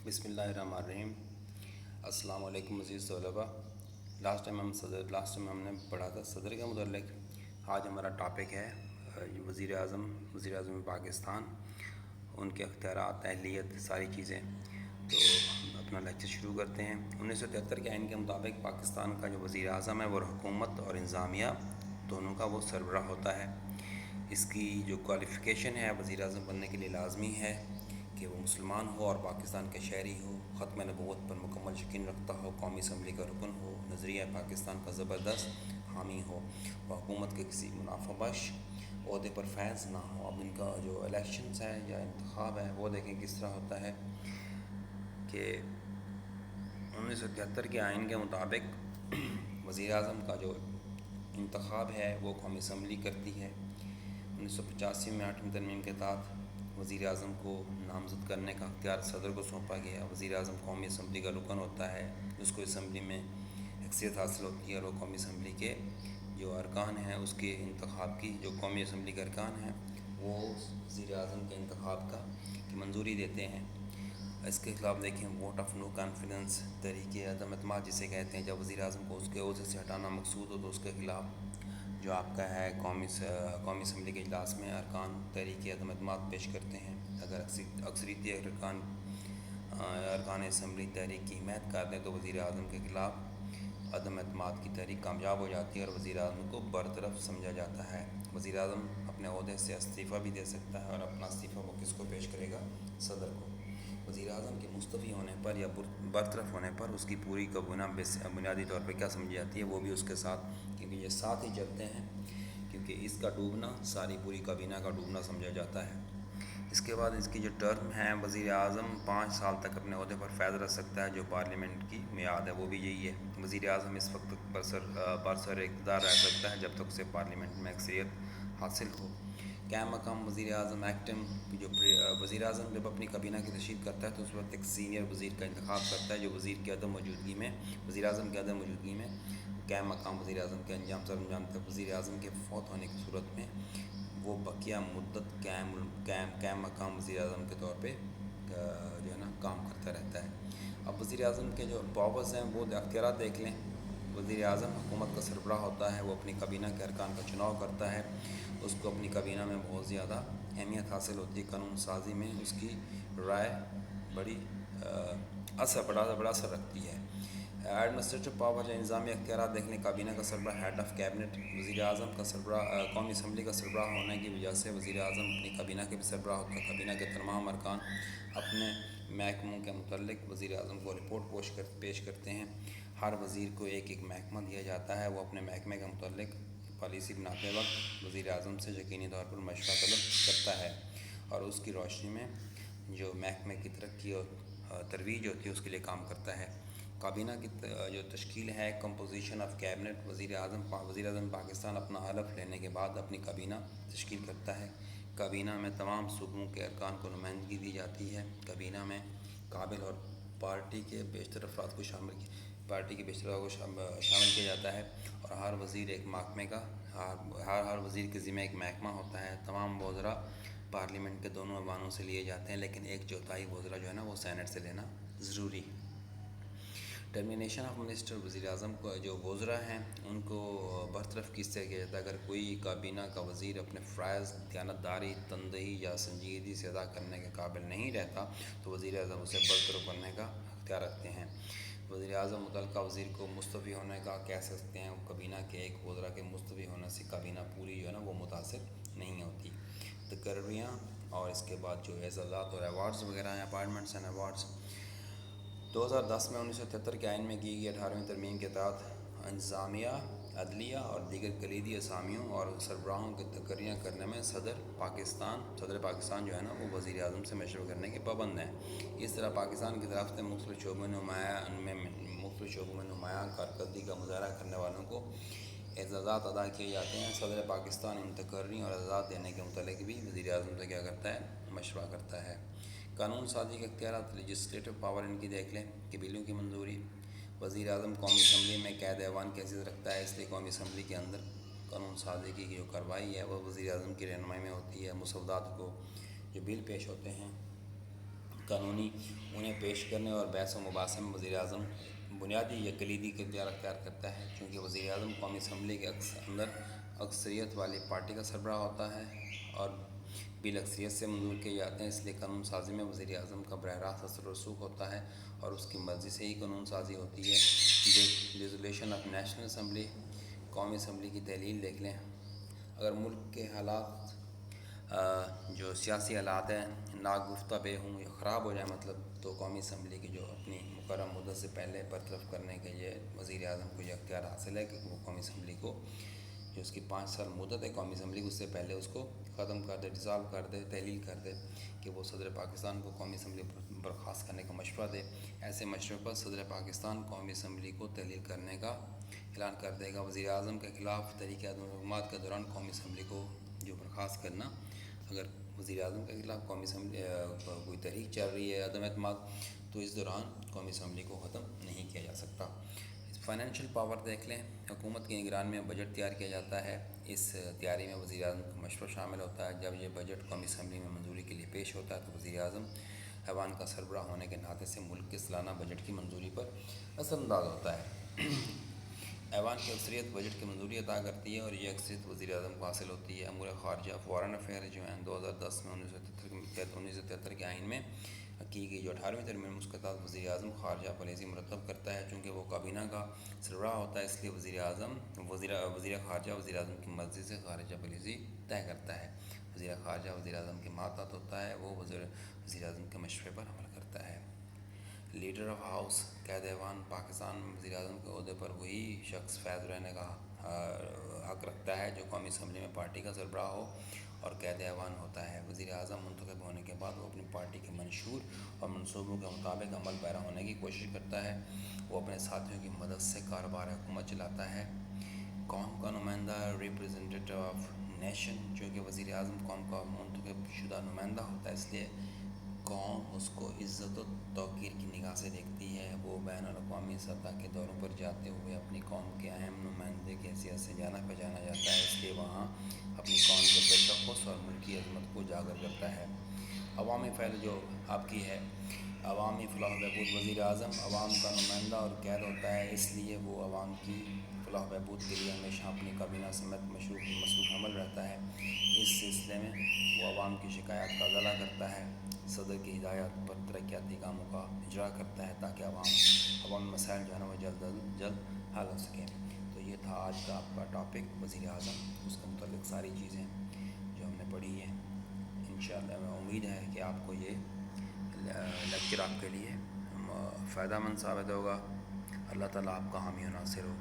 بسم اللہ الرحمن الرحیم۔ السلام علیکم عزیز طلباء۔ لاسٹ ٹائم ہم نے پڑھا تھا صدر کے متعلق۔ آج ہمارا ٹاپک ہے وزیر اعظم پاکستان، ان کے اختیارات، اہلیت، ساری چیزیں۔ تو اپنا لیکچر شروع کرتے ہیں۔ 1973 کے آئین کے مطابق پاکستان کا جو وزیر اعظم ہے وہ حکومت اور انتظامیہ دونوں کا وہ سربراہ ہوتا ہے۔ اس کی جو کوالیفیکیشن ہے وزیر اعظم بننے کے لیے لازمی ہے کہ وہ مسلمان ہو اور پاکستان کے شہری ہو، ختم نبوت پر مکمل یقین رکھتا ہو، قومی اسمبلی کا رکن ہو، نظریہ پاکستان کا زبردست حامی ہو، اور حکومت کے کسی منافع بخش عہدے پر فیض نہ ہو۔ اب ان کا جو الیکشنز ہے یا انتخاب ہے وہ دیکھیں کس طرح ہوتا ہے کہ 1973 کے آئین کے مطابق وزیر اعظم کا جو انتخاب ہے وہ قومی اسمبلی کرتی ہے۔ 1985 میں 8ویں ترمیم کے تحت وزیر اعظم کو نامزد کرنے کا اختیار صدر کو سونپا گیا۔ وزیر اعظم قومی اسمبلی کا رکن ہوتا ہے، اس کو اسمبلی میں اکثریت حاصل ہوتی ہے، اور وہ قومی اسمبلی کے جو ارکان ہیں اس کے انتخاب کی، جو قومی اسمبلی کے ارکان ہیں وہ وزیر اعظم کے انتخاب کی منظوری دیتے ہیں۔ اس کے خلاف دیکھیں ووٹ آف نو کانفیڈنس، تحریک عدم اعتماد جسے کہتے ہیں، جب وزیر اعظم کو اس کے عہدے سے ہٹانا مقصود ہو تو اس کے خلاف جو آپ کا ہے قومی اسمبلی کے اجلاس میں ارکان تحریک عدم اعتماد پیش کرتے ہیں۔ اگر اکثریتی ارکان اسمبلی تحریک کی حمایت کرتے ہیں تو وزیر اعظم کے خلاف عدم اعتماد کی تحریک کامیاب ہو جاتی ہے اور وزیر اعظم کو برطرف سمجھا جاتا ہے۔ وزیر اعظم اپنے عہدے سے استعفیٰ بھی دے سکتا ہے، اور اپنا استعفیٰ وہ کس کو پیش کرے گا؟ صدر کو۔ وزیر اعظم کے مستعفی ہونے پر یا برطرف ہونے پر اس کی پوری کابینہ بنیادی طور پہ کیا سمجھی جاتی ہے؟ وہ بھی اس کے ساتھ، کیونکہ یہ ساتھ ہی چلتے ہیں، کیونکہ اس کا ڈوبنا ساری پوری کابینہ کا ڈوبنا سمجھا جاتا ہے۔ اس کے بعد اس کی جو ٹرم ہے، وزیر اعظم 5 سال تک اپنے عہدے پر فیض رکھ سکتا ہے، جو پارلیمنٹ کی میعاد ہے وہ بھی یہی ہے۔ وزیر اعظم اس وقت تک برسر اقتدار رہ سکتا ہے جب تک اسے پارلیمنٹ میں اکثریت حاصل ہو۔ قائم مقام وزیر اعظم ایکٹنگ، جو وزیر اعظم جب اپنی کابینہ کی تشکیل کرتا ہے تو اس وقت ایک سینئر وزیر کا انتخاب کرتا ہے، جو وزیر کی عدم موجودگی میں، وزیر اعظم کی عدم موجودگی میں قائم مقام وزیر اعظم کے انجام سر انجام تک وزیر اعظم کے فوت ہونے کی صورت میں وہ بقیہ مدت قائم مقام وزیر اعظم کے طور پہ جو ہے نا کام کرتا رہتا ہے۔ اب وزیر اعظم کے جو پاورز ہیں وہ اختیارات دیکھ لیں۔ وزیر اعظم حکومت کا سربراہ ہوتا ہے، وہ اپنی کابینہ کے ارکان کا چناؤ کرتا ہے، اس کو اپنی کابینہ میں بہت زیادہ اہمیت حاصل ہوتی ہے، قانون سازی میں اس کی رائے بڑا اثر رکھتی ہے۔ ایڈمنسٹریٹو پاور یا نظامی اختیارات دیکھ لیں۔ کابینہ کا سربراہ ہیڈ آف کیبنٹ، وزیر اعظم کا سربراہ قومی اسمبلی کا سربراہ ہونے کی وجہ سے وزیر اعظم اپنی کابینہ کے بھی سربراہ ہوتا ہے۔ کابینہ کے تمام ارکان اپنے محکموں کے متعلق وزیر اعظم کو رپورٹ پیش کرتے ہیں۔ ہر وزیر کو ایک محکمہ دیا جاتا ہے، وہ اپنے محکمے کے متعلق پالیسی بناتے وقت وزیر اعظم سے یقینی طور پر مشورہ طلب کرتا ہے، اور اس کی روشنی میں جو محکمے کی ترقی اور ترویج ہوتی ہے اس کے لیے کام کرتا ہے۔ کابینہ کی جو تشکیل ہے، کمپوزیشن آف کیبنٹ، وزیر اعظم پاکستان اپنا حلف لینے کے بعد اپنی کابینہ تشکیل کرتا ہے۔ کابینہ میں تمام صوبوں کے ارکان کو نمائندگی دی جاتی ہے۔ کابینہ میں قابل اور پارٹی کے بیشتر افراد کو شامل کیا جاتا ہے، اور ہر وزیر ایک محکمے کا ہر وزیر کے ذمہ ایک محکمہ ہوتا ہے۔ تمام وزراء پارلیمنٹ کے دونوں ایوانوں سے لیے جاتے ہیں، لیکن 1/4 وزراء جو ہے نا وہ سینٹ سے لینا ضروری ہے۔ ٹرمینیشن آف منسٹر، وزیر اعظم کو جو وزراء ہیں ان کو برطرف کس طرح کیا جاتا ہے؟ اگر کوئی کابینہ کا وزیر اپنے فرائض دیانتداری، تندہی یا سنجیدگی سے ادا کرنے کے قابل نہیں رہتا تو وزیر اعظم اسے برطرف کرنے کا اختیار رکھتے ہیں۔ وزیر اعظم متعلقہ وزیر کو مستعفی ہونے کا کہہ سکتے ہیں۔ کابینہ کے ایک وزراء کے مستعفی ہونے سے کابینہ پوری جو ہے نا وہ متاثر نہیں ہوتی۔ تقرریاں اور اس کے بعد جو اعزازات اور ایوارڈز وغیرہ ہیں، اپائنٹمنٹس اینڈ ایوارڈز، 2010 میں 1973 کے آئین میں کی گئی 18ویں ترمیم کے تحت انتظامیہ، عدلیہ اور دیگر کلیدی اسامیوں اور سربراہوں کی تقرریاں کرنے میں صدر پاکستان جو ہے نا وہ وزیر اعظم سے مشورہ کرنے کے پابند ہیں۔ اس طرح پاکستان کی طرف سے مختلف شعبوں میں نمایاں کارکردگی کا مظاہرہ کرنے والوں کو اعزازات ادا کیے جاتے ہیں۔ صدر پاکستان ان تقرری اور اعزازات دینے کے متعلق بھی وزیر اعظم سے کیا کرتا ہے؟ مشورہ کرتا ہے۔ قانون سازی کے اختیارات، لیجسلیٹو پاور ان کی دیکھ لیں کہ بلوں کی منظوری، وزیر اعظم قومی اسمبلی میں قائد ایوان کی حیثیت رکھتا ہے، اس لیے قومی اسمبلی کے اندر قانون سازی کی جو کارروائی ہے وہ وزیر اعظم کی رہنمائی میں ہوتی ہے۔ مسودات کو جو بل پیش ہوتے ہیں قانونی انہیں پیش کرنے اور بحث و مباحثے میں وزیر اعظم بنیادی یا کلیدی کردار اختیار کرتا ہے، چونکہ وزیر اعظم قومی اسمبلی کے اندر اکثریت والی پارٹی کا سربراہ ہوتا ہے اور بل اکثریت سے منظور کیے جاتے ہیں۔ اس لیے قانون سازی میں وزیر اعظم کا براہ راست اثر و رسوخ ہوتا ہے اور اس کی مرضی سے ہی قانون سازی ہوتی ہے۔ ریزولیوشن آف نیشنل اسمبلی، قومی اسمبلی کی تحلیل دیکھ لیں۔ اگر ملک کے حالات جو سیاسی حالات ہیں ناگفتہ بے ہوں یا خراب ہو جائیں مطلب، تو قومی اسمبلی کی جو اپنی مقررہ مدت سے پہلے برطرف کرنے کے لیے وزیر اعظم کو یہ اختیار حاصل ہے کہ وہ قومی اسمبلی کو، جو اس کی 5 سال مدت ہے قومی اسمبلی کی، اس سے پہلے اس کو ختم کر دے، ڈیزالو کر دے، تحلیل کر دے، کہ وہ صدر پاکستان کو قومی اسمبلی برخاست کرنے کا مشورہ دے۔ ایسے مشورے پر صدر پاکستان قومی اسمبلی کو تحلیل کرنے کا اعلان کر دے گا۔ وزیر اعظم کے خلاف تحریک عدم اعتماد کے دوران قومی اسمبلی کو جو برخاست کرنا، اگر وزیر اعظم کے خلاف قومی اسمبلی کوئی تحریک چل رہی ہے عدم اعتماد، تو اس دوران قومی اسمبلی کو ختم نہیں کیا جا سکتا۔ فائنینشیل پاور دیکھ لیں۔ حکومت کی نگرانی میں بجٹ تیار کیا جاتا ہے۔ اس تیاری میں وزیر اعظم کا مشورہ شامل ہوتا ہے۔ جب یہ بجٹ قومی اسمبلی میں منظوری کے لیے پیش ہوتا ہے تو وزیر اعظم ایوان کا سربراہ ہونے کے ناطے سے ملک کے سالانہ بجٹ کی منظوری پر اثر انداز ہوتا ہے۔ ایوان کی اکثریت بجٹ کی منظوری عطا کرتی ہے اور یہ اکثریت وزیر اعظم کو حاصل ہوتی ہے۔ امور خارجہ فارن افیئر جو ہیں 2010 میں 1973 کے آئین میں کی گئی جو 18ویں ترمیم، اس کے تحت وزیر اعظم خارجہ پالیسی مرتب کرتا ہے۔ چونکہ وہ کابینہ کا سربراہ ہوتا ہے، اس لیے وزیر خارجہ وزیر اعظم کی مرضی سے خارجہ پالیسی طے کرتا ہے۔ وزیر خارجہ وزیر اعظم کے ماتحت ہوتا ہے، وہ وزیر اعظم کے مشورے پر عمل کرتا ہے۔ لیڈر آف ہاؤس، قائد ایوان پاکستان میں وزیر اعظم کے عہدے پر وہی شخص فائز رہنے کا حق رکھتا ہے جو قومی اسمبلی میں پارٹی کا سربراہ ہو اور قائد ایوان ہوتا ہے۔ وزیر اعظم منتخب ہونے کے بعد وہ اپنی پارٹی کے منشور اور منصوبوں کے مطابق عمل پیرا ہونے کی کوشش کرتا ہے۔ وہ اپنے ساتھیوں کی مدد سے کاروبار حکومت چلاتا ہے۔ قوم کا نمائندہ، ریپریزنٹیٹیو آف نیشن، چونکہ وزیر اعظم قوم کا منتخب شدہ نمائندہ ہوتا ہے، اس لیے قوم اس کو عزت و توقیر کی نگاہ سے دیکھتی ہے۔ وہ بین الاقوامی سطح کے دوروں پر جاتے ہوئے اپنی قوم کے اہم نمائندے کی حیثیت سے جانا پہچانا جاتا ہے، اس لیے وہاں اپنی قوم کے تشخص اور ملکی عظمت کو اجاگر کرتا ہے۔ عوامی فعل جو آپ کی ہے، عوامی فلاح و بہبود، وزیر اعظم عوام کا نمائندہ اور قائد ہوتا ہے، اس لیے وہ عوام کی فلاح و بہبود کے لیے ہمیشہ اپنی کابینہ سمیت مصروف عمل رہتا ہے۔ اس سلسلے میں وہ عوام کی شکایات کا ازالہ کرتا ہے، صدر کی ہدایات پر ترقیاتی کاموں کا اجرا کرتا ہے تاکہ عوامی مسائل جو ہے نا وہ جلد از جلد حل ہو سکیں۔ تو یہ تھا آج کا آپ کا ٹاپک وزیر اعظم، اس کے متعلق ساری چیزیں جو ہم نے پڑھی ہیں۔ انشاءاللہ میں امید ہے کہ آپ کو یہ لیکچر آپ کے لیے فائدہ مند ثابت ہوگا۔ اللہ تعالیٰ آپ کا حامی و ناصر ہو۔